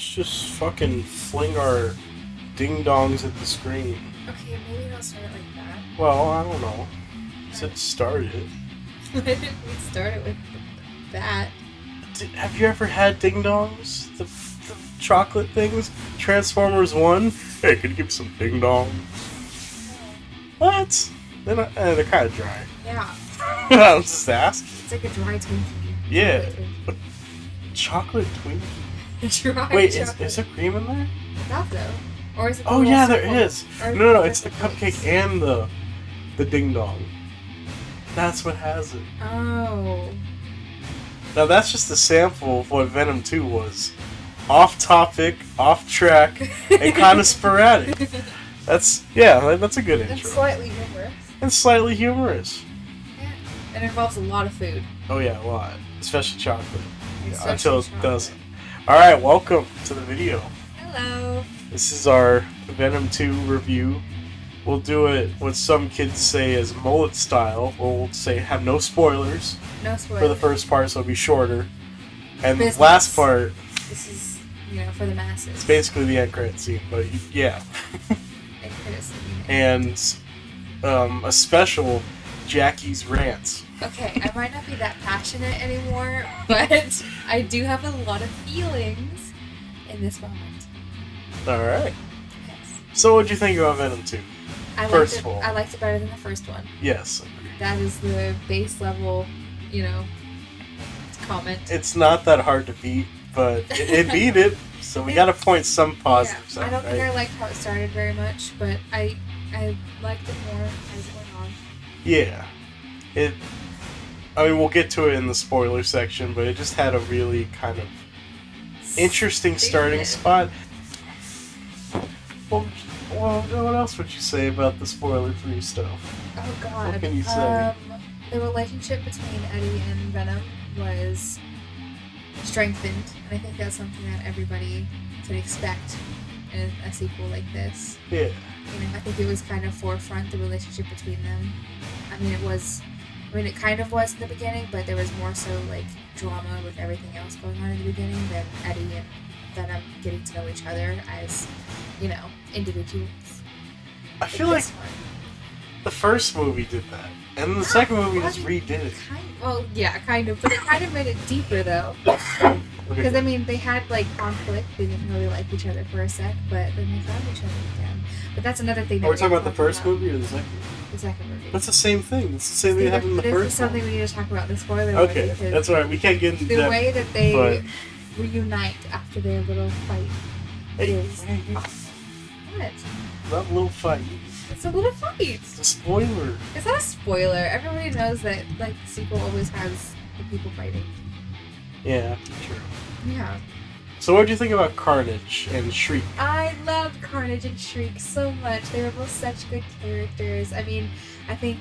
Let's just fucking fling our ding-dongs at the screen. Okay, maybe don't start it like that. Well, I don't know. Said start it. Why did we start it with that? Have you ever had ding-dongs? The chocolate things? Transformers 1? Hey, could you give me some ding-dongs? What? They're kind of dry. Yeah. I was just asking. It's like a dry Twinkie. Yeah. Chocolate Twinkie? Dry Wait, chocolate. is there cream in there? I thought so. Or is it? Oh yeah, there is. Or No, it's the cupcake and the ding dong. That's what has it. Oh. Now that's just a sample of what Venom 2 was. Off topic, off track, and kind of sporadic. That's a good intro. It's slightly humorous. And slightly humorous. Yeah. It involves a lot of food. Oh yeah, a lot. Especially chocolate. Especially Until it chocolate. doesn't. Alright, welcome to the video. Hello. This is our Venom 2 review. We'll do it what some kids say as mullet style. We'll say have no spoilers No spoilers. for the first part, so it'll be shorter. And Business. the last part, This is, for the masses. it's basically the end credit scene, but yeah. And a special Jackie's rants. Okay, I might not be that passionate anymore, but I do have a lot of feelings in this moment. Alright. Yes. So what'd you think about Venom 2? First of all. I liked it better than the first one. Yes. That is the base level, comment. It's not that hard to beat, but it beat it, so we gotta point some positives I out, don't think right? I liked how it started very much, but I liked it more as it went on. Yeah. We'll get to it in the spoiler section, but it just had a really kind of interesting starting spot. Well, what else would you say about the spoiler-free stuff? Oh god. What can you say? The relationship between Eddie and Venom was strengthened, and I think that's something that everybody could expect in a sequel like this. Yeah. I think it was kind of forefront, the relationship between them. It kind of was in the beginning, but there was more so like drama with everything else going on in the beginning than Eddie and Venom getting to know each other as, individuals. I feel like the first movie did that, and the second movie just redid it. Kind of, but it kind of made it deeper though. Because they had like conflict. They didn't really like each other for a sec, but then they found each other again. But that's another thing. Are we talking about the first movie or the second movie? The second movie. That's the same thing. It's the same thing that happened in the This first is something one. we need to talk about. The spoiler. Okay, because that's alright. We can't get into the depth. way that they but- reunite after their little fight is what? Not a little fight. It's a little fight. It's a spoiler. It's not a spoiler. Everybody knows that the sequel always has the people fighting. Yeah, true. Yeah. So what did you think about Carnage and Shriek? I loved Carnage and Shriek so much. They were both such good characters. I think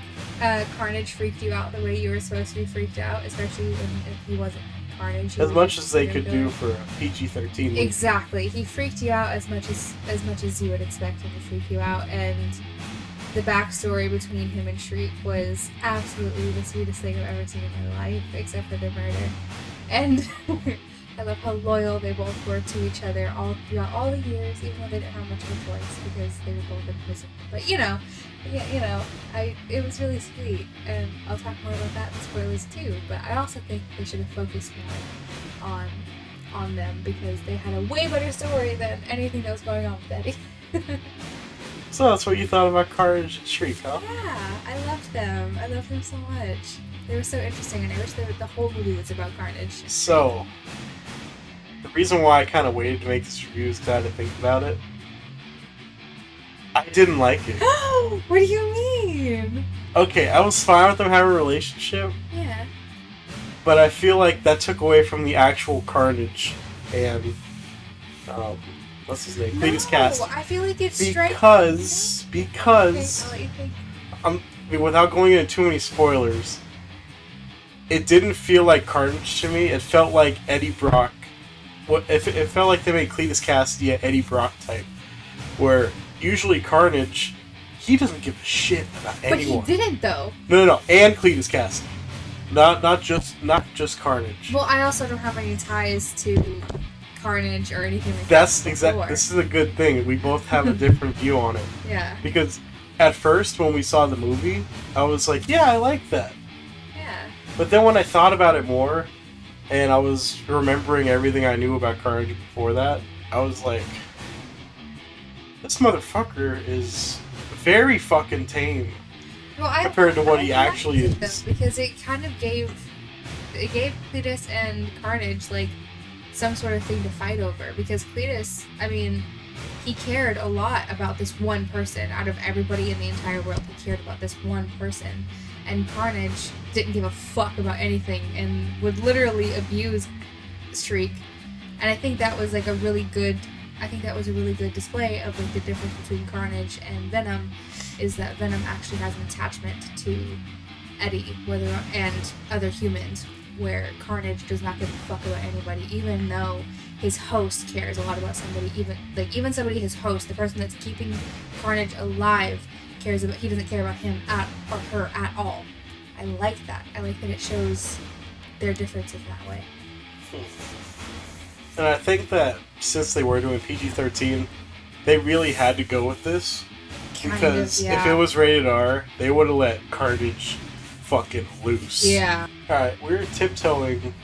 Carnage freaked you out the way you were supposed to be freaked out, especially if he wasn't Carnage. As much as they could do for a PG-13 movie. Exactly. He freaked you out as much as you would expect him to freak you out, and the backstory between him and Shriek was absolutely the sweetest thing I've ever seen in my life, except for the murder. And I love how loyal they both were to each other throughout all the years, even though they didn't have much of a choice because they were both in prison. But it was really sweet, and I'll talk more about that in spoilers too. But I also think they should have focused more on them because they had a way better story than anything that was going on with Eddie. So that's what you thought about Carnage and Shriek, huh? Yeah, I loved them. I loved them so much. They were so interesting, and I wish the whole movie was about Carnage. So, the reason why I kind of waited to make this review is because I had to think about it. I didn't like it. What do you mean? Okay, I was fine with them having a relationship, Yeah. but I feel like that took away from the actual Carnage and, what's his name? Cletus Cast. I feel like it's Because, Okay, I'll let you think. without going into too many spoilers, it didn't feel like Carnage to me. It felt like Eddie Brock. It felt like they made Cletus Cassidy an Eddie Brock type, where usually Carnage, he doesn't give a shit about anyone. But he didn't though. No, and Cletus Cassidy, not just Carnage. Well, I also don't have any ties to Carnage or anything like That's that. exactly. This is a good thing. We both have a different view on it. Yeah. Because at first, when we saw the movie, I was like, yeah, I like that. Yeah. But then when I thought about it more, and I was remembering everything I knew about Carnage before that, I was like, this motherfucker is very fucking tame compared to what he actually is. Because it kind of gave Cletus and Carnage like some sort of thing to fight over. Because Cletus, I mean, he cared a lot about this one person. Out of everybody in the entire world, he cared about this one person. And Carnage didn't give a fuck about anything and would literally abuse Shriek. And I think that was like a really good display of like the difference between Carnage and Venom, is that Venom actually has an attachment to Eddie, and other humans, where Carnage does not give a fuck about anybody, even though his host cares a lot about somebody. Even somebody, his host, the person that's keeping Carnage alive, he doesn't care about him or her at all. I like that. I like that it shows their differences that way. And I think that since they were doing PG-13, they really had to go with this. Because if it was rated R, they would have let Carnage fucking loose. Yeah. Alright, we're tiptoeing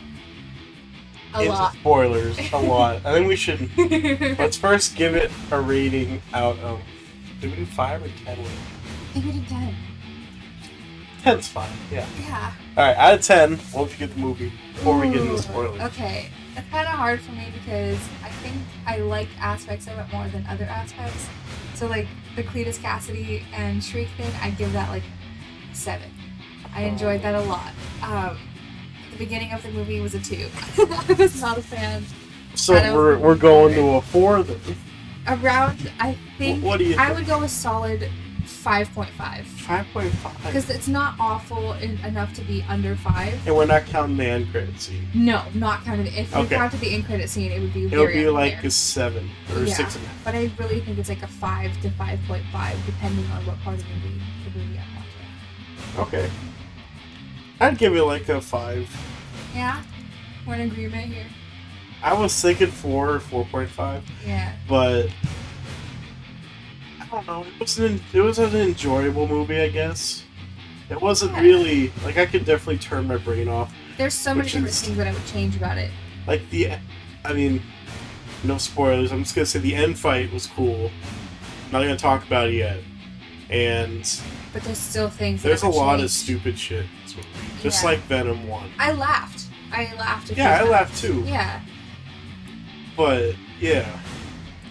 into lot. spoilers a lot. I think we should... Let's first give it a rating out of... Did we do 5 or 10? I think we did 10. 10's fine, yeah. Yeah. Alright, out of 10, what would you give the movie before we get into the spoilers? Okay. It's kind of hard for me because I think I like aspects of it more than other aspects. So, like, the Cletus Cassidy and Shriek thing, I'd give that, like, 7. I enjoyed that a lot. The beginning of the movie was a 2. I was not a fan. So we're going to a 4 then? Around, I think, what do you think? I would go a solid 5.5. 5.5? Because it's not awful enough to be under 5. And we're not counting the end credit scene. No, not counting the... If we counted the end credit scene, it would be very It would be like unfair. a 7 or 6.5. But I really think it's like a 5 to 5.5, depending on what part of the movie I'm watching. Okay. I'd give it like a 5. Yeah? We're in agreement here. I was thinking 4 or 4.5. Yeah. But... I don't know. It was an enjoyable movie, I guess. It wasn't really... Like, I could definitely turn my brain off. There's so many different things that I would change about it. Like, I mean... No spoilers. I'm just gonna say the end fight was cool. Not gonna talk about it yet. But there's still things there's that a lot of stupid shit in this movie. Just like Venom 1. I laughed. I laughed. I laughed too. Yeah. But, yeah.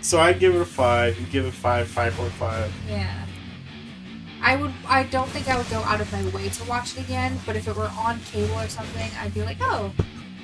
So I'd give it a 5. You'd give it 5.5. Yeah. I don't think I would go out of my way to watch it again, but if it were on cable or something, I'd be like, oh,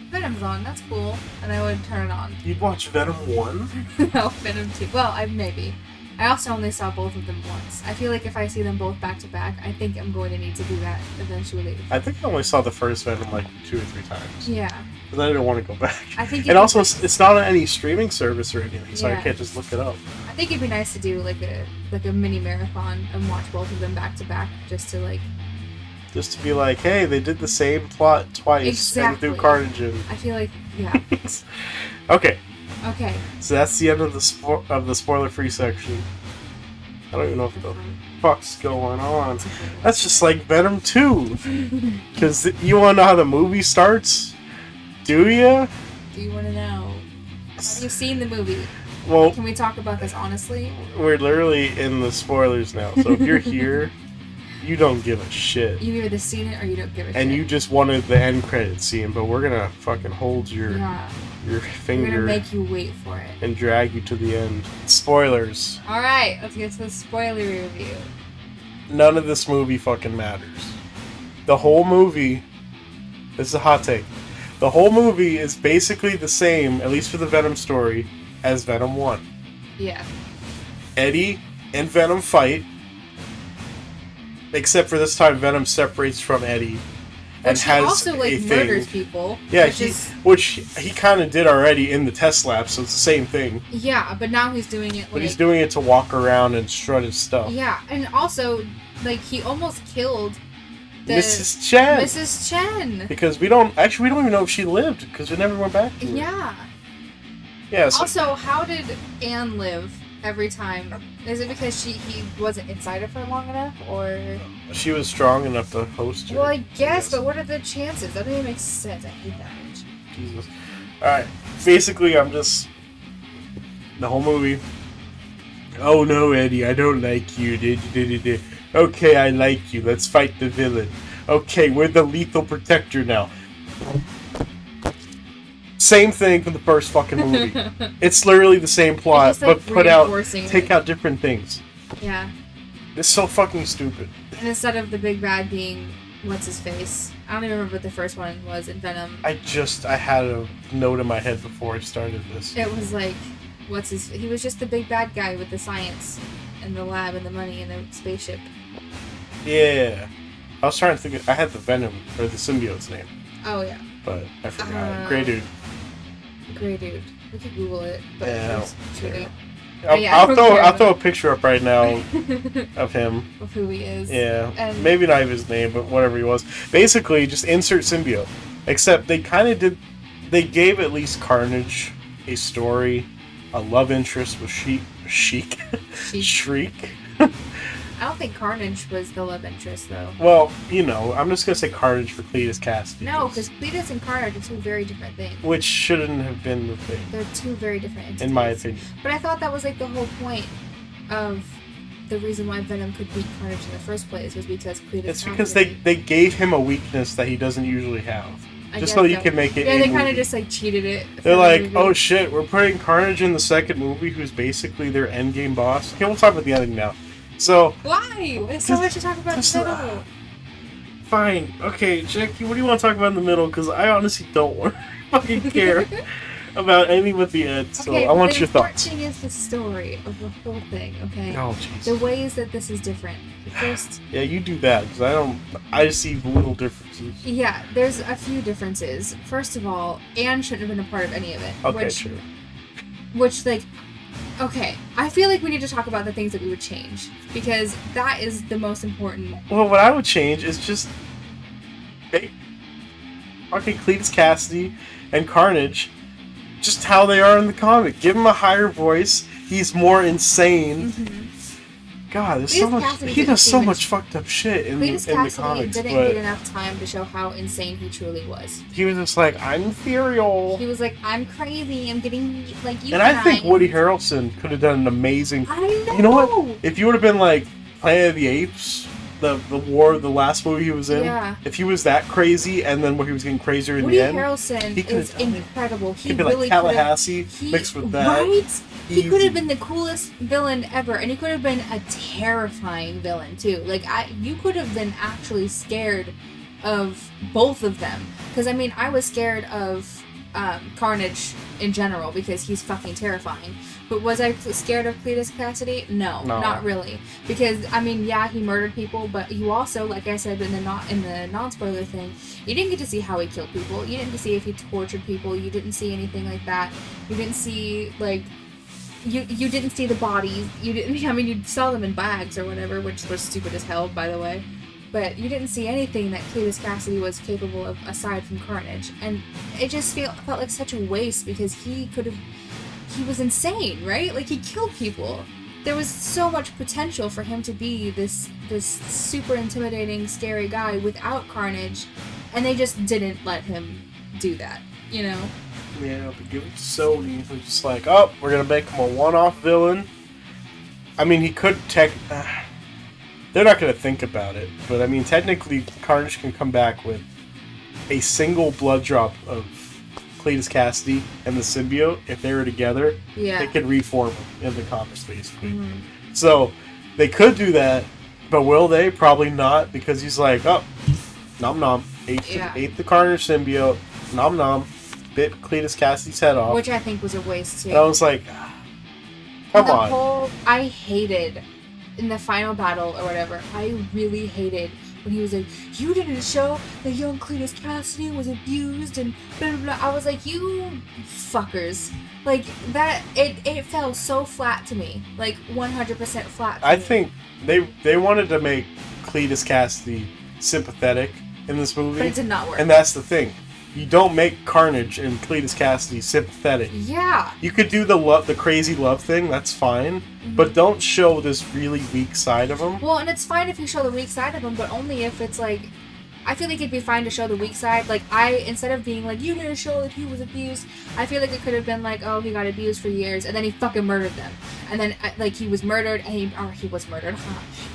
Venom's on, that's cool. And I would turn it on. You'd watch Venom 1? No, Venom 2. Well, maybe. I also only saw both of them once. I feel like if I see them both back to back, I think I'm going to need to do that eventually. I think I only saw the first Venom like 2 or 3 times. Yeah. But then I didn't want to go back. I think and also, it's not on any streaming service or anything, so I can't just look it up. I think it'd be nice to do like a mini marathon and watch both of them back to back, just to be like, hey, they did the same plot twice and do Carnage. I feel like, yeah. Okay. Okay. So that's the end of the spoiler-free section. I don't even know what the fuck's going on. That's just like Venom 2. Because you want to know how the movie starts? Do you? Do you want to know? Have you seen the movie? Well, can we talk about this honestly? We're literally in the spoilers now. So if you're here, you don't give a shit. You either seen it or you don't give a shit. And you just wanted the end credit scene, but we're gonna fucking hold your finger. We're gonna make you wait for it. And drag you to the end. Spoilers. Alright, let's get to the spoiler review. None of this movie fucking matters. The whole movie, this is a hot take, the whole movie is basically the same, at least for the Venom story, as Venom 1. Yeah. Eddie and Venom fight, except for this time Venom separates from Eddie. And which has also, like, murders people. Yeah, which he kind of did already in the test lab, so it's the same thing. Yeah, but now he's doing it, But he's doing it to walk around and strut his stuff. Yeah, and also, like, he almost killed Mrs. Chen. Mrs. Chen. Because we don't even know if she lived, because we never went back to her. Yeah. Yeah. So, also, how did Anne live every time? Is it because he wasn't inside of her long enough, or she was strong enough to host her. Well, I guess, but what are the chances? That doesn't even make sense. I hate that bitch. Jesus. Alright. Basically, I'm just... The whole movie. Oh no, Eddie, I don't like you. Okay, I like you. Let's fight the villain. Okay, we're the lethal protector now. Same thing from the first fucking movie. It's literally the same plot, just, like, but take out different things. Yeah. It's so fucking stupid. And instead of the big bad being what's his face, I don't even remember what the first one was in Venom. I had a note in my head before I started this. It was like, he was just the big bad guy with the science and the lab and the money and the spaceship. Yeah. I was trying to think I had the Venom, or the symbiote's name. Oh, yeah. But I forgot. Grey Dude. Grey Dude. We could Google it. But yeah. I'll throw a picture up right now of him. Of who he is. Yeah. And maybe not his name, but whatever he was. Basically, just insert symbiote. Except they kind of did... They gave at least Carnage a story, a love interest with Shriek. I don't think Carnage was the love interest, though. Well, I'm just going to say Carnage for Cletus Cassidy. No, because Cletus and Carnage are two very different things. Which shouldn't have been the thing. They're two very different entities. In my opinion. But I thought that was, like, the whole point of the reason why Venom could beat Carnage in the first place was because Cletus... It's because they gave him a weakness that he doesn't usually have. Just so you can make it. Yeah, they kind of just like cheated it. They're like, oh shit, we're putting Carnage in the second movie, who's basically their endgame boss. Okay, we'll talk about the ending now. So why? There's so much to talk about in the middle. Fine, okay, Jackie, what do you want to talk about in the middle? Because I honestly don't fucking care about anything but the end. So I want your thoughts. The important thing is the story of the whole thing. Okay. Oh jeez. The ways that this is different. First. Yeah, you do that because I just see little differences. Yeah, there's a few differences. First of all, Anne shouldn't have been a part of any of it. Okay, sure. Which, like, okay, I feel like we need to talk about the things that we would change because that is the most important. Well, what I would change is just fucking Cletus Cassidy and Carnage, just how they are in the comic. Give him a higher voice. He's more insane. Mm-hmm. God, there's so much. He does so much fucked up shit in the comics. Cletus didn't get enough time to show how insane he truly was. He was just like, I'm ethereal. He was like, I'm crazy. I'm getting like you. And I think Woody Harrelson could have done an amazing. I know. You know what? If you would have been like Planet of the Apes, the last movie he was in. Yeah. If he was that crazy, and then where he was getting crazier in Woody the end. Woody Harrelson is incredible. He could be like Tallahassee mixed with that. Right? He could have been the coolest villain ever, and he could have been a terrifying villain too. Like you could have been actually scared of both of them. Because I mean, I was scared of Carnage in general because he's fucking terrifying. But was I scared of Cletus Cassidy? No, not really. Because I mean, yeah, he murdered people, but you also, like I said in the non-spoiler thing, you didn't get to see how he killed people. You didn't get to see if he tortured people. You didn't see anything like that. You didn't see like. You didn't see the bodies. You didn't. I mean, you saw them in bags or whatever, which was stupid as hell, by the way. But you didn't see anything that Cletus Cassidy was capable of aside from Carnage, and it just felt like such a waste because he was insane, right? Like he killed people. There was so much potential for him to be this super intimidating, scary guy without Carnage, and they just didn't let him do that. You know. Yeah, but give it to Sony. Who's just like, oh, we're gonna make him a one-off villain. I mean, he could they're not gonna think about it, but I mean, technically, Carnage can come back with a single blood drop of Cletus Cassidy and the symbiote. If they were together, they could reform him in the comics, basically. Mm-hmm. So they could do that, but will they? Probably not, because he's like, oh, nom nom, ate the Carnage symbiote, nom nom. Bit Cletus Cassidy's head off. Which I think was a waste, too. And I was like, come on. I hated, in the final battle or whatever, I really hated when he was like, you didn't show that young Cletus Cassidy was abused and blah, blah, blah. I was like, you fuckers. Like, that, it fell so flat to me. Like, 100% flat to me. I think they wanted to make Cletus Cassidy sympathetic in this movie. But it did not work. And that's the thing. You don't make Carnage and Cletus Cassidy sympathetic. Yeah. You could do the crazy love thing, that's fine, but don't show this really weak side of him. Well, and it's fine if you show the weak side of him, but only if it's like, I feel like it'd be fine to show the weak side. Like, instead of being like, you didn't show that he was abused, I feel like it could have been like, oh, he got abused for years, and then he fucking murdered them. And then, like, he was murdered, and he was murdered.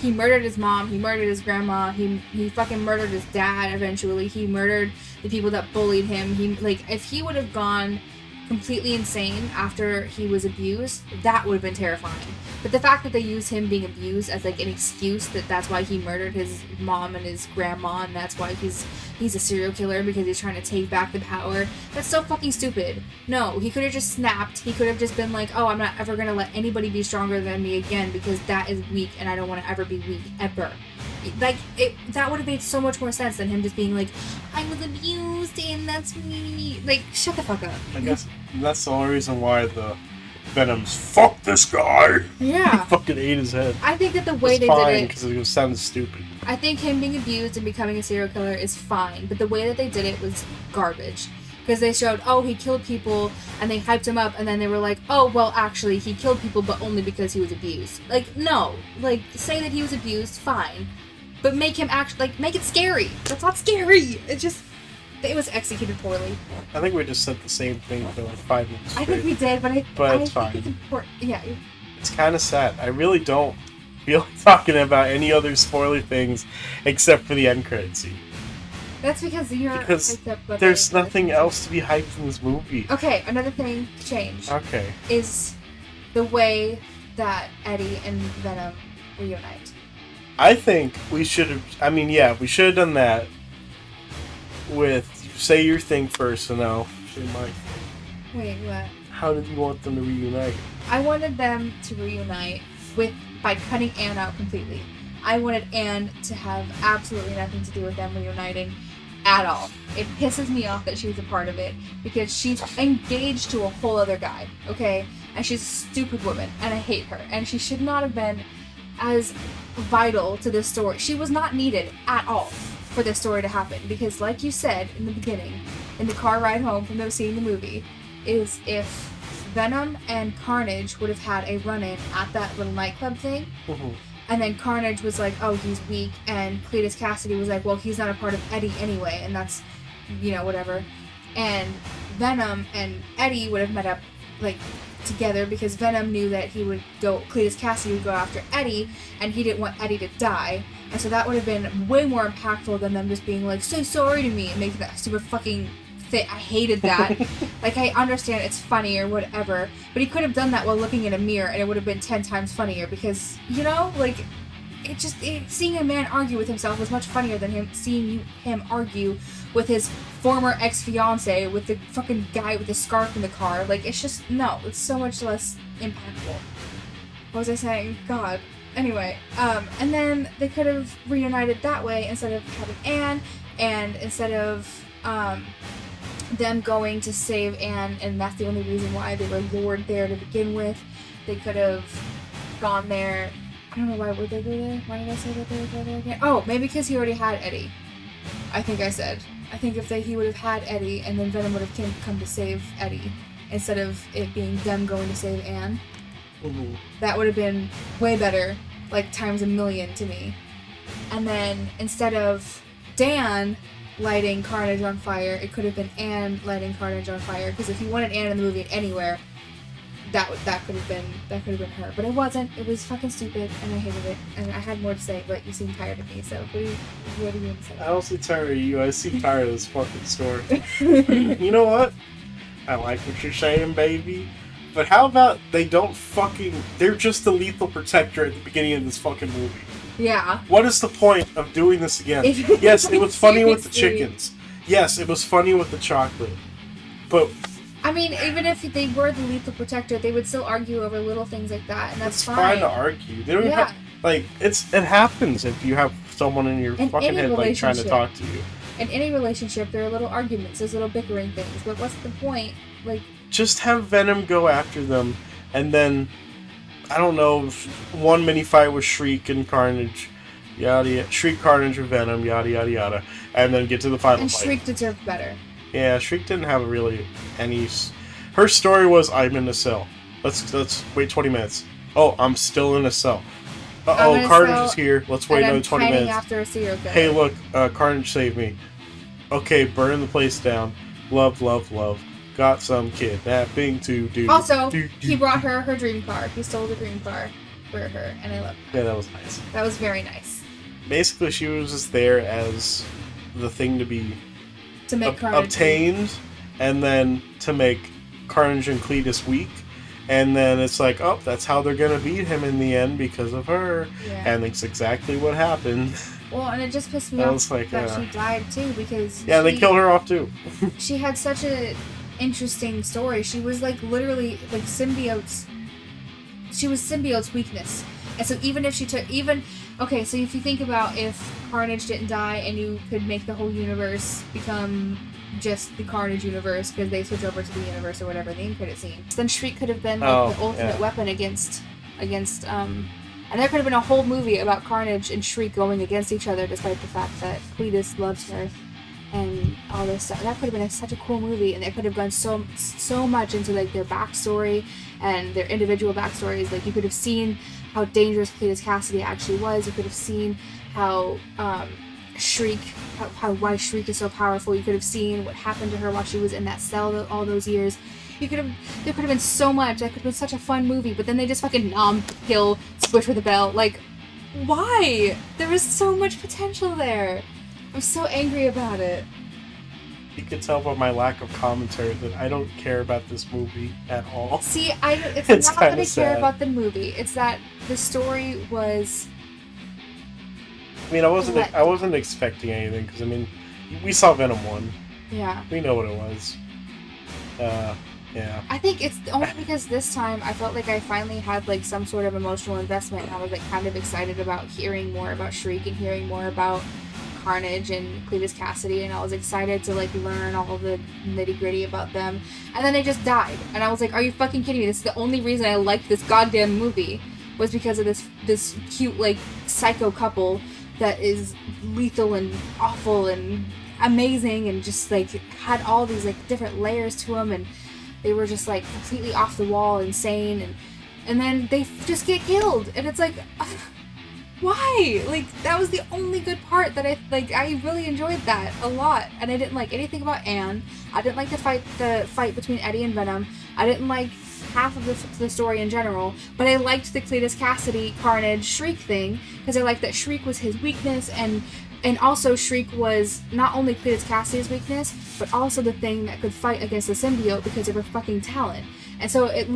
He murdered his mom, he murdered his grandma, he fucking murdered his dad eventually, he murdered the people that bullied him. If he would have gone completely insane after he was abused, that would have been terrifying. But the fact that they used him being abused as like an excuse that's why he murdered his mom and his grandma, and that's why he's a serial killer because he's trying to take back the power, that's so fucking stupid. No, he could have just snapped. He could have just been like, oh, I'm not ever gonna let anybody be stronger than me again because that is weak and I don't want to ever be weak ever. That would have made so much more sense than him just being like, I was abused and that's me. Like, shut the fuck up. I guess that's the only reason why the Venom's fuck this guy. Yeah. He fucking ate his head. I think that the way they fine, did it, because it sounded stupid. I think him being abused and becoming a serial killer is fine, but the way that they did it was garbage. Because they showed, oh, he killed people, and they hyped him up, and then they were like, oh, well, actually, he killed people, but only because he was abused. Like, no. Like, say that he was abused, fine. But make him make it scary. That's not scary. It was executed poorly. I think we just said the same thing for like 5 minutes straight. I think we did, but it's fine. Think it's important. Yeah. It's kind of sad. I really don't feel like talking about any other spoiler things except for the end credit scene. That's because there's nothing else to be hyped in this movie. Okay, another thing to change. Okay. Is the way that Eddie and Venom reunite. I think we should have... we should have done that with... Say your thing first, and I'll say my thing. Wait, what? How did you want them to reunite? I wanted them to reunite by cutting Anne out completely. I wanted Anne to have absolutely nothing to do with them reuniting at all. It pisses me off that she was a part of it, because she's engaged to a whole other guy, okay? And she's a stupid woman, and I hate her. And she should not have been as vital to this story. She was not needed at all for this story to happen, because like you said in the beginning, in the car ride home from seeing the movie, is if Venom and Carnage would have had a run-in at that little nightclub thing, and then Carnage was like, oh, he's weak, and Cletus Cassidy was like, well, he's not a part of Eddie anyway, and that's, whatever, and Venom and Eddie would have met up, together, because Venom knew that Cletus Cassidy would go after Eddie, and he didn't want Eddie to die, and so that would have been way more impactful than them just being like, say sorry to me, and making that super fucking fit. I hated that. I understand it's funny or whatever, but he could have done that while looking in a mirror, and it would have been 10 times funnier, because, seeing a man argue with himself was much funnier than seeing him argue with his former ex-fiance, with the fucking guy with the scarf in the car. It's so much less impactful. What was I saying? God. Anyway, and then they could have reunited that way instead of having Anne, and instead of, them going to save Anne, and that's the only reason why they were lured there to begin with. They could have gone there. I don't know, why would they go there? Why did I say that they would go there again? Oh, maybe because he already had Eddie. I think if he would have had Eddie, and then Venom would have come to save Eddie, instead of it being them going to save Anne. Mm-hmm. That would have been way better, times a million to me. And then, instead of Dan lighting Carnage on fire, it could have been Anne lighting Carnage on fire, because if you wanted Anne in the movie anywhere, that could have been her. But it wasn't. It was fucking stupid, and I hated it. And I had more to say, but you seem tired of me, so what do you want to say? I don't see tired of you. I seem tired of this fucking story. You know what? I like what you're saying, baby. But how about they're just the lethal protector at the beginning of this fucking movie. Yeah. What is the point of doing this again? Yes, it was funny with the chickens. Yes, it was funny with the chocolate. But... even if they were the lethal protector, they would still argue over little things like that, and that's fine. It's fine to argue. They don't have... it happens if you have someone in your fucking head, trying to talk to you. In any relationship, there are little arguments, there's little bickering things, but what's the point? Just have Venom go after them, and then... I don't know, one mini fight with Shriek and Carnage, yada yada. Shriek, Carnage, and Venom, yada yada yada, and then get to the final fight. And Shriek deserved better. Yeah, Shriek didn't have really any... Her story was, I'm in a cell. Let's wait 20 minutes. Oh, I'm still in a cell. Uh-oh, Carnage is here. Let's wait another 20 minutes. After a serial killer. Hey, look, Carnage saved me. Okay, burn the place down. Love, love, love. Got some kidnapping to do. Also, he brought her her dream car. He stole the dream car for her, and I love that. Yeah, that was nice. That was very nice. Basically, she was just there as the thing to be obtained, and then to make Carnage and Cletus weak. And then it's like, oh, that's how they're going to beat him in the end because of her. Yeah. And that's exactly what happened. Well, and it just pissed me off that she died, too, because... Yeah, they killed her off, too. She had such an interesting story. She was, like, literally, like, symbiotes... She was symbiote's weakness. And so even if she took... Okay, so if you think about if Carnage didn't die and you could make the whole universe become... just the Carnage universe because they switch over to the universe or whatever, the end credit scene. Then Shriek could have been like the ultimate weapon against and there could have been a whole movie about Carnage and Shriek going against each other despite the fact that Cletus loves her and all this stuff. That could have been such a cool movie, and it could have gone so much into like their backstory and their individual backstories. Like you could have seen how dangerous Cletus Cassidy actually was. You could have seen how Shriek, why Shriek is so powerful. You could have seen what happened to her while she was in that cell all those years. There could have been so much. That could have been such a fun movie. But then they just fucking kill, squish with a bell. Like, why? There was so much potential there. I'm so angry about it. You can tell by my lack of commentary that I don't care about this movie at all. See, it's not that I care about the movie. It's that the story was... I mean, I wasn't expecting anything, because, I mean, we saw Venom 1. Yeah. We know what it was. Yeah. I think it's only because this time I felt like I finally had, like, some sort of emotional investment, and I was, like, kind of excited about hearing more about Shriek and hearing more about Carnage and Cletus Cassidy, and I was excited to, like, learn all the nitty-gritty about them. And then they just died. And I was like, are you fucking kidding me? This is the only reason I liked this goddamn movie, was because of this cute, like, psycho couple that is lethal and awful and amazing and just like had all these like different layers to them, and they were just like completely off the wall, insane, and then they just get killed, and it's like, why? Like, that was the only good part that I really enjoyed that a lot, and I didn't like anything about Anne. I didn't like the fight between Eddie and Venom. I didn't like half of the story in general, but I liked the Cletus Cassidy Carnage Shriek thing because I liked that Shriek was his weakness, and also Shriek was not only Cletus Cassidy's weakness, but also the thing that could fight against the symbiote because of her fucking talent. And so it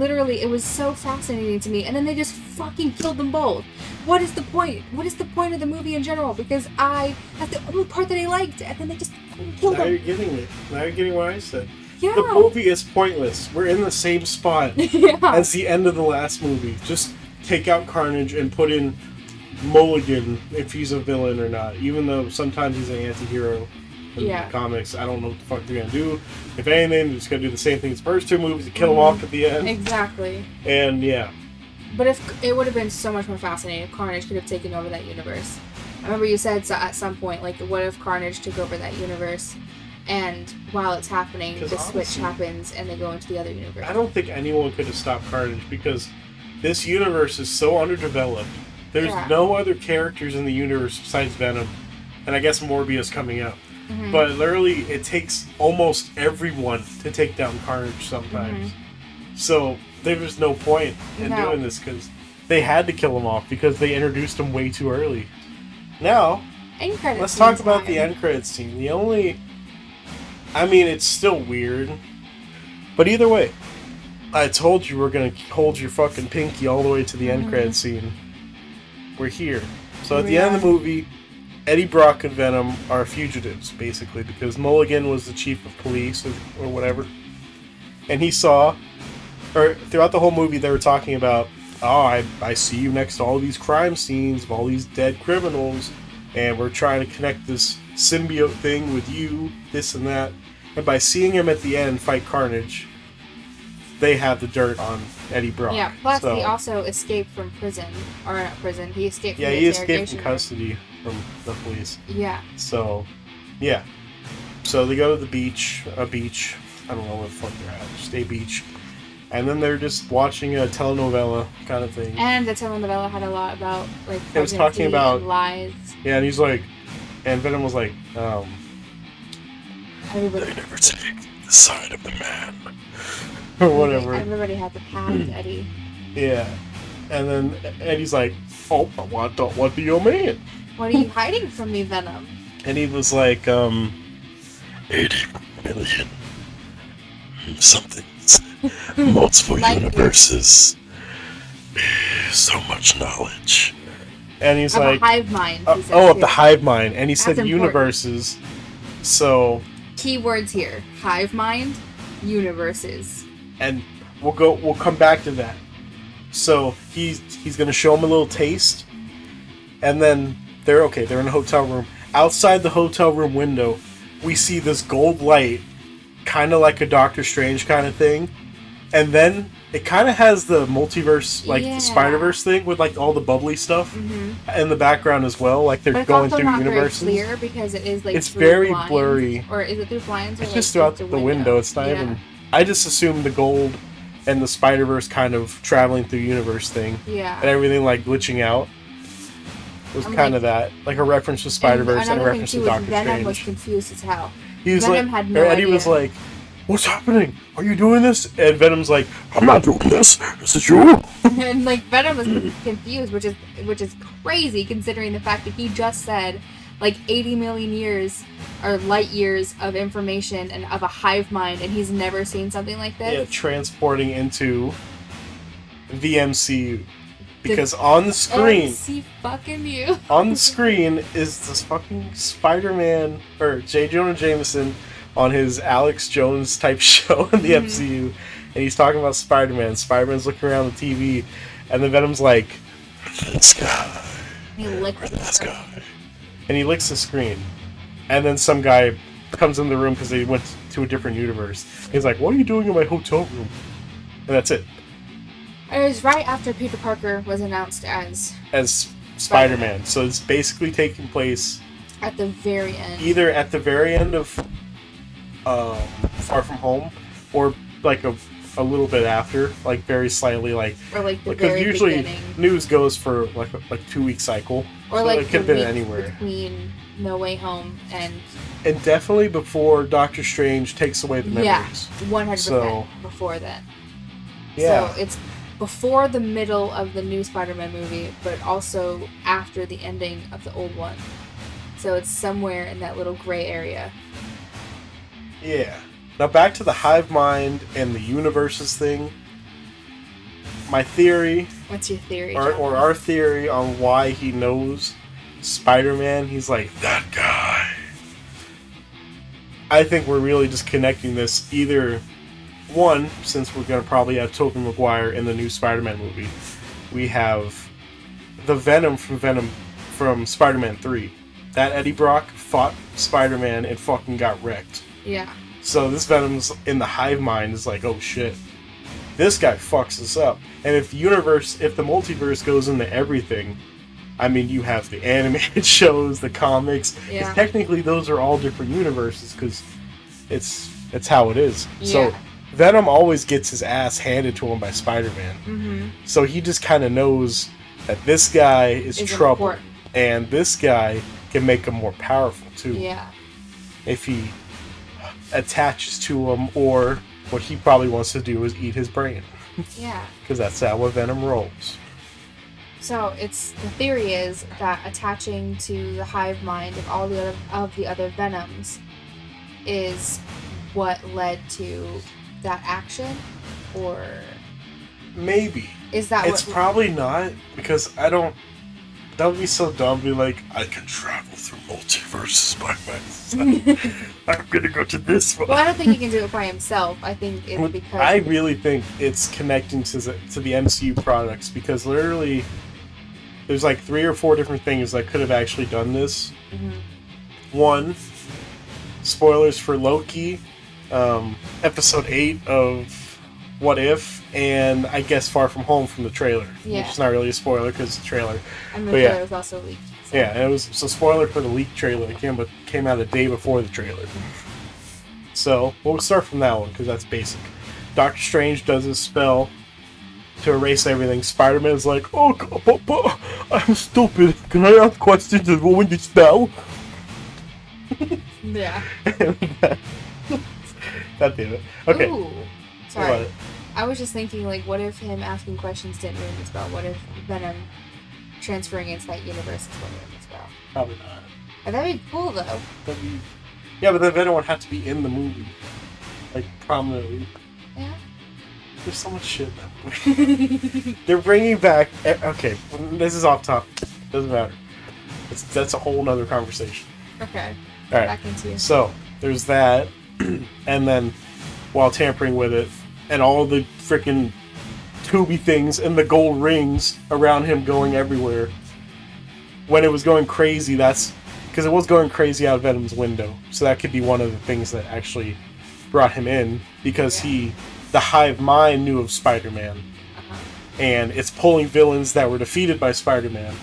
was so fascinating to me, and then they just fucking killed them both. What is the point? What is the point of the movie in general? Because that's the only part that I liked, and then they just fucking killed them. Now you're getting it. Now you're getting what I said. Yeah. The movie is pointless. We're in the same spot as the end of the last movie. Just take out Carnage and put in Mulligan if he's a villain or not. Even though sometimes he's an anti-hero in the comics. I don't know what the fuck they're going to do. If anything, they're just going to do the same thing as the first two movies and kill him off at the end. Exactly. And yeah. But if it would have been so much more fascinating if Carnage could have taken over that universe. I remember you said at some point, like, what if Carnage took over that universe? And while it's happening, the switch happens and they go into the other universe. I don't think anyone could have stopped Carnage because this universe is so underdeveloped. There's no other characters in the universe besides Venom. And I guess Morbius coming up. Mm-hmm. But literally, it takes almost everyone to take down Carnage sometimes. Mm-hmm. So there was no point in doing this because they had to kill him off because they introduced him way too early. Now, let's talk about the end credits scene. It's still weird. But either way, I told you we're going to hold your fucking pinky all the way to the end credits scene. We're here. So at the end of the movie, Eddie Brock and Venom are fugitives, basically, because Mulligan was the chief of police or whatever. And throughout the whole movie, they were talking about, I see you next to all these crime scenes of all these dead criminals, and we're trying to connect this symbiote thing with you, this and that. And by seeing him at the end fight Carnage, they have the dirt on Eddie Brock. Yeah, plus he also escaped from prison. Or not prison, he escaped from he escaped from custody from the police. Yeah. So So they go to the beach, a beach. I don't know what the fuck they're at. Just a beach. And then they're just watching a telenovela kind of thing. And the telenovela had a lot about, like, it was talking about and lies. Yeah, and he's like, and Venom was like, Everybody, They never take the side of the man. or whatever. Everybody had to pound Eddie. Yeah. And then Eddie's like, oh, what do you mean? What are you hiding from me, Venom? And he was like, 80 million. Something's multiple Like universes. So much knowledge. and he's Of like, a hive mind. he said, of too. the hive mind. And he That's said important. universes. So, Keywords here: hive mind, universes. and we'll come back to that. So he's gonna show him a little taste, and then they're in a hotel room. Outside the hotel room window, we see this gold light, kind of like a Doctor Strange kind of thing, and then it kind of has the multiverse, like Yeah. the Spider-Verse thing with like all the bubbly stuff Mm-hmm. in the background as well, like they're But it's going also through not universes. very clear because it is like It's through very blinds. blurry. Or is it through blinds? Or It's like just throughout through the window. It's not even. I just assumed the gold and the Spider-Verse kind of traveling through universe thing, and Yeah. everything like glitching out. Was I'm kind of that, like a reference to Spider-Verse and a another reference thing to too Doctor is Venom Strange. was confused as hell. He was Venom like, had no or Eddie was idea. like, "What's happening? Are you doing this?" And Venom's like, I'm not doing this. This is you. And like Venom was confused, which is crazy considering the fact that he just said like 80 million years or light years of information and of a hive mind, and he's never seen something like this. "Yeah, transporting into the MCU." Because on the screen, See fucking you. on the screen is this fucking Spider-Man or J. Jonah Jameson on his Alex Jones type show in the MCU, and he's talking about Spider-Man. Spider-Man's looking around the TV, and then Venom's like, This guy. He licked This it. guy. and he licks the screen, and then some guy comes in the room because they went to a different universe. He's like, "What are you doing in my hotel room?" And that's it. It was right after Peter Parker was announced as As Spider-Man, so it's basically taking place at the very end. either at the very end of Far From Home, or like a little bit after, like very slightly, like Or like the because very usually beginning. news goes for like 2-week cycle, Or so like it could have the been week anywhere, between No Way Home and definitely before Doctor Strange takes away the memories. 100% So- before then. Yeah, So it's before the middle of the new Spider-Man movie, but also after the ending of the old one. So it's somewhere in that little gray area. yeah. Now back to the hive mind and the universes thing. My theory, What's your theory? or John? our theory on why he knows Spider-Man, he's like, That guy. I think we're really just connecting this either, one, since we're going to probably have Tobey Maguire in the new Spider-Man movie, we have the Venom from Spider-Man 3. That Eddie Brock fought Spider-Man and fucking got wrecked. Yeah. So this Venom's in the hive mind is like, oh shit, this guy fucks us up. And if the multiverse goes into everything, I mean, you have the animated shows, the comics. Yeah. 'Cause technically, those are all different universes because it's how it is. Yeah. So Venom always gets his ass handed to him by Spider-Man. Mm-hmm. So he just kind of knows that this guy is trouble, important. and this guy can make him more powerful too Yeah. if he attaches to him, or what he probably wants to do is eat his brain, Yeah. because that's how a Venom rolls. So the theory is that attaching to the hive mind of the other Venoms is what led to that action, or Maybe is that it's what? probably not, because I don't. That would be so dumb. Be like, I can travel through multiverses by myself. I'm gonna go to this one. Well, I don't think he can do it by himself. I think it's because I really think it's connecting to the MCU products, because literally there's like 3 or 4 different things that could have actually done this. Mhm. One, spoilers for Loki, episode 8 of What If, and I guess Far From Home from the trailer. Yeah. Which is not really a spoiler because it's a trailer. and the but yeah. trailer was also leaked. So. Yeah, and it was so spoiler for the leaked trailer. It came out a day before the trailer. So we'll start from that one because that's basic. Doctor Strange does his spell to erase everything. Spider-Man's like, oh, but I'm stupid. Can I ask questions and ruin the spell? Yeah. God damn it. Okay. Ooh. Sorry. What? I was just thinking, like, what if him asking questions didn't ruin the spell? What if Venom transferring into that universe is what ruined the spell? Probably not. Oh, that'd be cool, though. Yeah, but then Venom would have to be in the movie. Like, prominently. Yeah. There's so much shit in that movie. They're bringing back... Okay, this is off topic. Doesn't matter. That's a whole nother conversation. Okay. Alright. Back into you. So, there's that. And then, while tampering with it, and all the freaking tubey things and the gold rings around him going everywhere. When it was going crazy, that's... Because it was going crazy out of Venom's window. So that could be one of the things that actually brought him in. Because the Hive Mind knew of Spider-Man. Uh-huh. And it's pulling villains that were defeated by Spider-Man.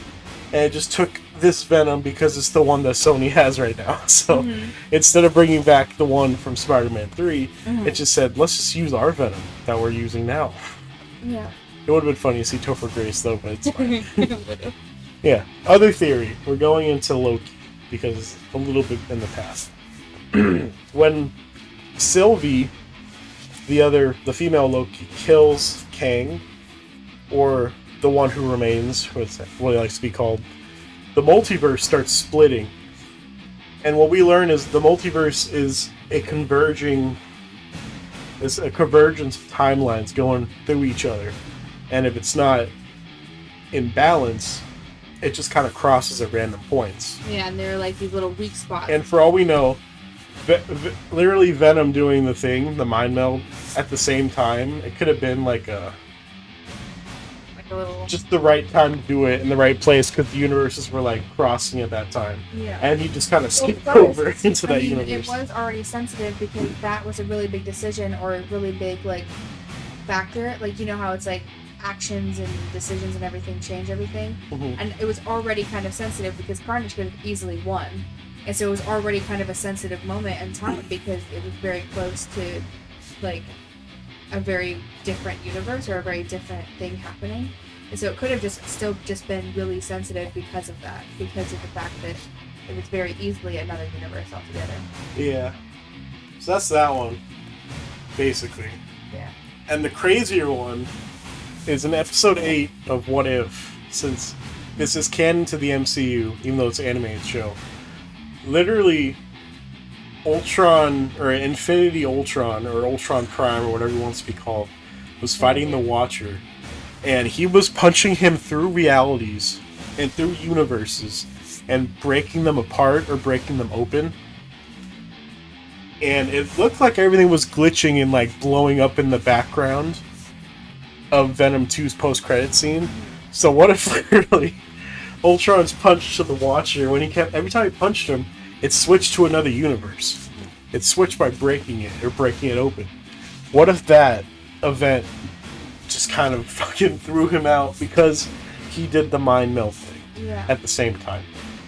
And it just took this Venom because it's the one that Sony has right now. So instead of bringing back the one from Spider-Man 3, it just said, let's just use our Venom that we're using now. Yeah. It would have been funny to see Topher Grace though, but it's fine. Yeah. Other theory. We're going into Loki because it's a little bit in the past. When Sylvie, the female Loki, kills Kang, or the one who remains, what he likes to be called, the multiverse starts splitting. And what we learn is the multiverse is a convergence of timelines going through each other. And if it's not in balance, it just kind of crosses at random points. Yeah, and they're like these little weak spots. And for all we know, literally Venom doing the thing, the mind meld, at the same time, it could have been like a little... just the right time to do it in the right place because the universes were like crossing at that time. Yeah. And he just kind of skipped over into that universe. It was already sensitive because that was a really big decision or a really big like factor. Like, you know how it's like actions and decisions and everything change everything? And it was already kind of sensitive because Carnage could have easily won. And so it was already kind of a sensitive moment in time because it was very close to like a very different universe or a very different thing happening. And so it could have just been really sensitive because of that, because of the fact that it was very easily another universe altogether. Yeah. So that's that one, basically. Yeah. And the crazier one is in episode 8 of What If, since this is canon to the MCU, even though it's an animated show. Literally, Ultron, or Infinity Ultron, or Ultron Prime, or whatever it wants to be called, was fighting the Watcher. And he was punching him through realities and through universes and breaking them apart or breaking them open. And it looked like everything was glitching and like blowing up in the background of Venom 2's post-credit scene. So what if literally Ultron's punch to the Watcher, when every time he punched him, it switched to another universe. It switched by breaking it or breaking it open. What if that event just kind of fucking threw him out because he did the mind meld thing at the same time?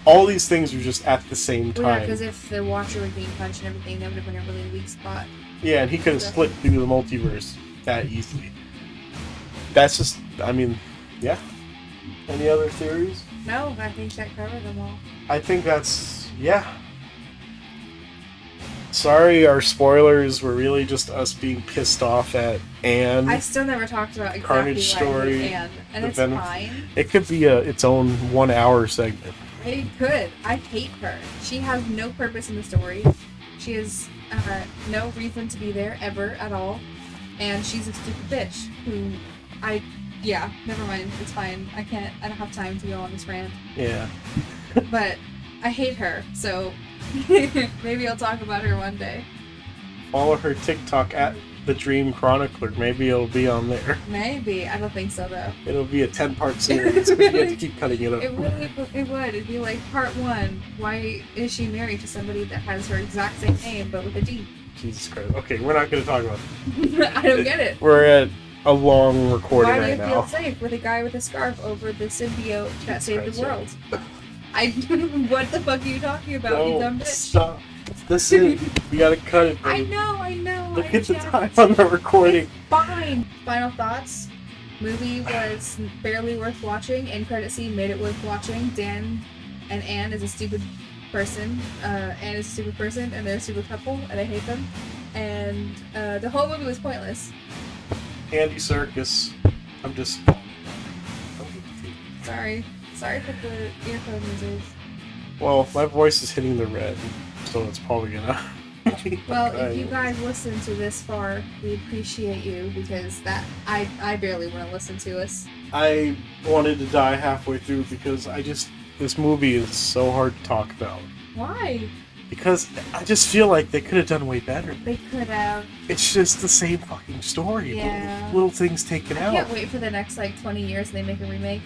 All these things were just at the same time. Well, yeah, because if the Watcher was being punched and everything, that would have been a really weak spot. Yeah, and he could have split through the multiverse that easily. That's just, I mean, yeah. Any other theories? No, I think that covered them all. I think that's, yeah. Sorry, our spoilers were really just us being pissed off at Anne. I still never talked about exactly Carnage story, Anne, and it's Venom. fine. It could be its own 1 hour segment. It could. I hate her. She has no purpose in the story. She has no reason to be there ever at all, and she's a stupid bitch who never mind. It's fine. I don't have time to go on this rant. Yeah. But I hate her, so maybe I'll talk about her one day. Follow her TikTok at The Dream Chronicler. Maybe it'll be on there. Maybe. I don't think so, though. It'll be a 10-part series. You have to keep cutting it up. It would. It'd be like part 1. Why is she married to somebody that has her exact same name, but with a D? Jesus Christ. Okay, we're not going to talk about it. I don't get it. We're at a long recording right now. Why do you feel safe with a guy with a scarf over the symbiote that saved the world? What the fuck are you talking about, you dumb bitch? Stop. Listen, we gotta cut it, I babe. know. Look at the time on the recording. Fine. Final thoughts. Movie was barely worth watching. End credit scene made it worth watching. Dan and Anne is a stupid person. Anne is a stupid person, and they're a stupid couple, and I hate them. And the whole movie was pointless. Andy Serkis. I'm just... Sorry for the earphone users. Well, my voice is hitting the red, so it's probably gonna... Well, if you guys listen to this far, we appreciate you, because I barely want to listen to us. I wanted to die halfway through because this movie is so hard to talk about. Why? Because I just feel like they could have done way better. They could have. It's just the same fucking story. Yeah. Little things taken out. I can't wait for the next 20 years and they make a remake.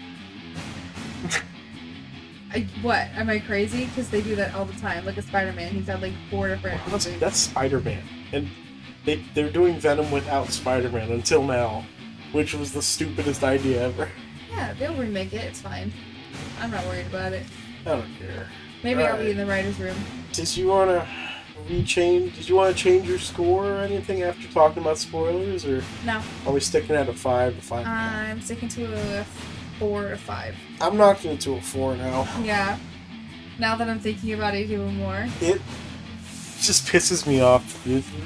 What? Am I crazy? Because they do that all the time. Look at Spider-Man. He's had 4 different movies. That's Spider-Man. And they're doing Venom without Spider-Man until now. Which was the stupidest idea ever. Yeah, they'll remake it. It's fine. I'm not worried about it. I don't care. Maybe I'll be in the writer's room. Did you want to change your score or anything after talking about spoilers? Or No. are we sticking at a 5 to 5? I'm sticking to a 4 to 5. I'm knocking it to a 4 now. Yeah. Now that I'm thinking about it even more. It just pisses me off.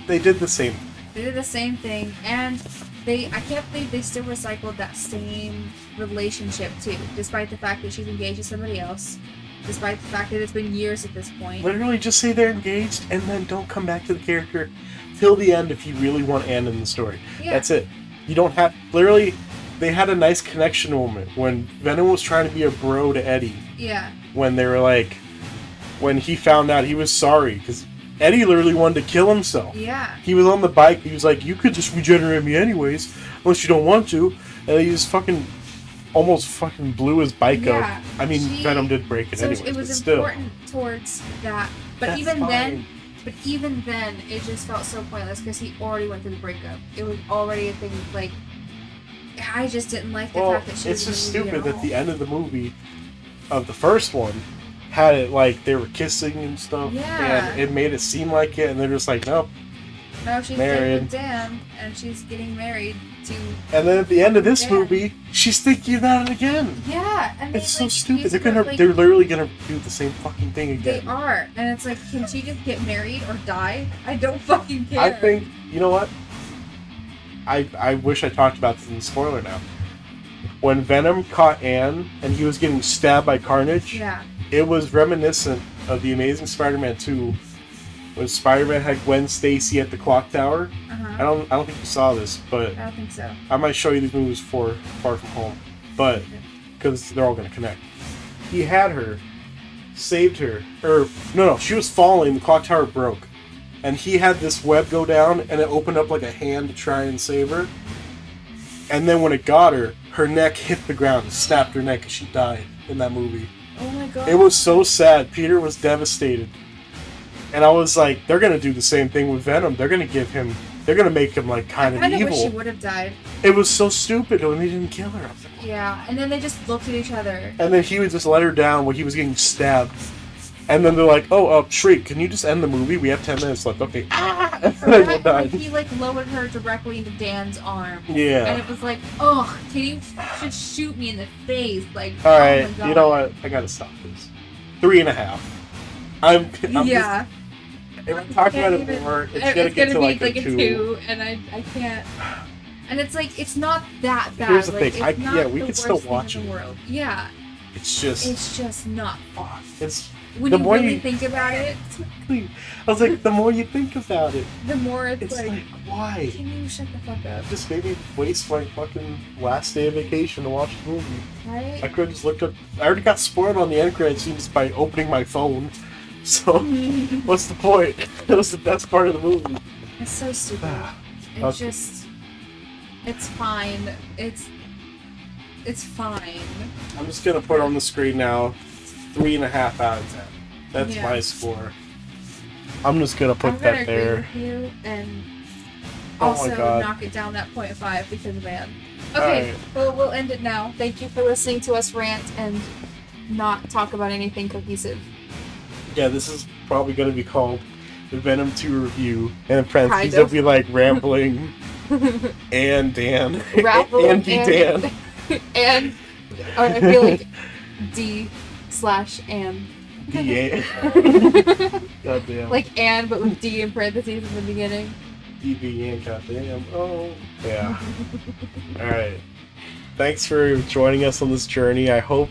They did the same. They did the same thing, and I can't believe they still recycled that same relationship too, despite the fact that she's engaged to somebody else, despite the fact that it's been years at this point. Literally just say they're engaged and then don't come back to the character till the end if you really want Anne in the story. Yeah. That's it. You don't have... Literally, they had a nice connection moment when Venom was trying to be a bro to Eddie. Yeah. When they were when he found out he was sorry, because Eddie literally wanted to kill himself. Yeah. He was on the bike, he was like, you could just regenerate me anyways, unless you don't want to. And he just almost fucking blew his bike up. I mean, Venom did break it anyways, it was but still. important towards that. But That's even fine. then, it just felt so pointless because he already went through the breakup. It was already a thing, I just didn't like the fact that she was it's just in the movie stupid at that the all. end of the movie, of the first one, had it they were kissing and stuff. Yeah. And it made it seem like it, and they're just like, nope. No, she's married. with Dan, and she's getting married to... And then at the end of this Dan. movie, she's thinking about it again. Yeah, and It's so stupid. he's They're literally gonna do the same fucking thing again. They are, and it's can she just get married or die? I don't fucking care. I think, you know what? I wish I talked about this in the spoiler now. When Venom caught Anne and he was getting stabbed by Carnage, Yeah. it was reminiscent of the Amazing Spider-Man 2, when Spider-Man had Gwen Stacy at the clock tower. Uh-huh. I don't think you saw this, but I don't think so. I might show you these movies for Far From Home, but because they're all gonna connect. He had her, saved her, no, she was falling. The clock tower broke, and he had this web go down, and it opened up like a hand to try and save her. And then when it got her, her neck hit the ground and snapped her neck, and she died in that movie. Oh my god. It was so sad. Peter was devastated. And I was like, they're going to do the same thing with Venom. They're going to make him kind of I evil. wish she would have died. It was so stupid when they didn't kill her. I was like, Yeah, and then they just looked at each other. and then he would just let her down when he was getting stabbed. And then they're like, Shriek, can you just end the movie? We have 10 minutes left. Okay. Ah! And then they died. He lowered her directly into Dan's arm. Yeah. And it was can you just shoot me in the face? Alright, oh my god. you know what? I gotta stop this. 3.5. I'm Yeah. just, if I'm talking about it more, it's gonna get to be a 2. 2, and I can't. And it's it's not that bad. Here's the thing, It's not we the can still worst thing watch in it. the world. Yeah. It's just not fun. it's When the you more really you think about it, I was like, the more you think about it, the more it's why? can you shut the fuck up? Just made me waste my fucking last day of vacation to watch the movie. Right? I could have just looked up. I already got spoiled on the end credits scenes by opening my phone. So, what's the point? That was the best part of the movie. It's so stupid. It's Okay. just... It's fine. It's fine. I'm just gonna put on the screen now 3.5 out of 10. That's Yeah. my score. I'm just gonna put I'm gonna that there. agree with you and Oh my also God. knock it down that 0.5 because of Anne. Okay, Alright. well, we'll end it now. Thank you for listening to us rant and not talk about anything cohesive. Yeah, this is probably gonna be called the Venom 2 review, and in parentheses Kind it'll of. be like rambling and Dan. Rambling and be Dan. and or I feel like D/and. D. Goddamn. Like and, but with D in parentheses in the beginning. DB and goddamn. Oh. Yeah. Alright. Thanks for joining us on this journey. I hope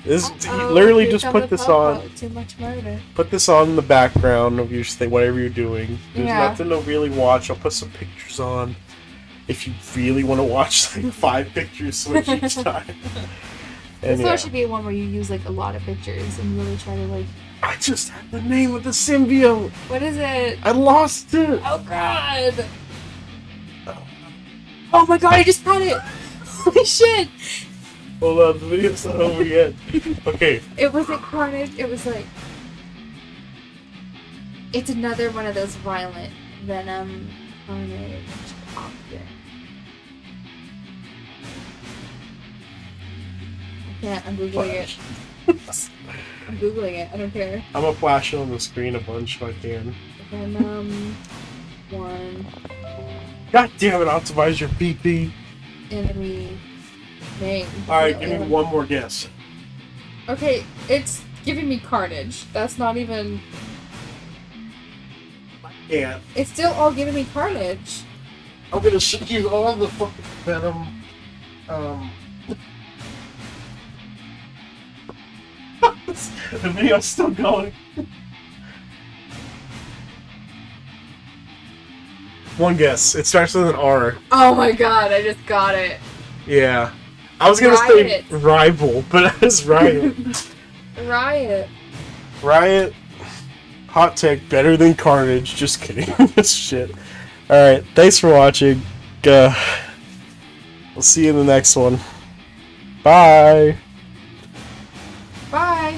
this literally Here just come put the this pop-up. on. Too much murder. Put this on in the background of your thing, whatever you're doing. There's Yeah. nothing to really watch. I'll put some pictures on if you really want to watch like 5 pictures switch each time. And This yeah. one should be one where you use like a lot of pictures and really try to like. I just had the name of the symbiote. What is it? I lost it. Oh god! Oh my god! I just got it. Holy shit! Hold on, the video's not over yet. Okay. It wasn't Carnage. It was like. It's another one of those violent Venom, Carnage, Occult. I can't. I'm googling it. I'm googling it. I don't care. I'm gonna flash it on the screen a bunch if I can. Venom 1 God damn it, optimize your PP. enemy name. Alright, give me one more guess. Okay, it's giving me Carnage. That's not even. Yeah. It's still all giving me Carnage. I'm gonna show you all the fucking Venom. The video's still going. One guess. It starts with an R. Oh my god! I just got it. Yeah. I was gonna Riot. say rival, but it was Riot. Riot. Riot. Hot take better than Carnage. Just kidding. This shit. Alright, thanks for watching. We'll see you in the next one. Bye. Bye.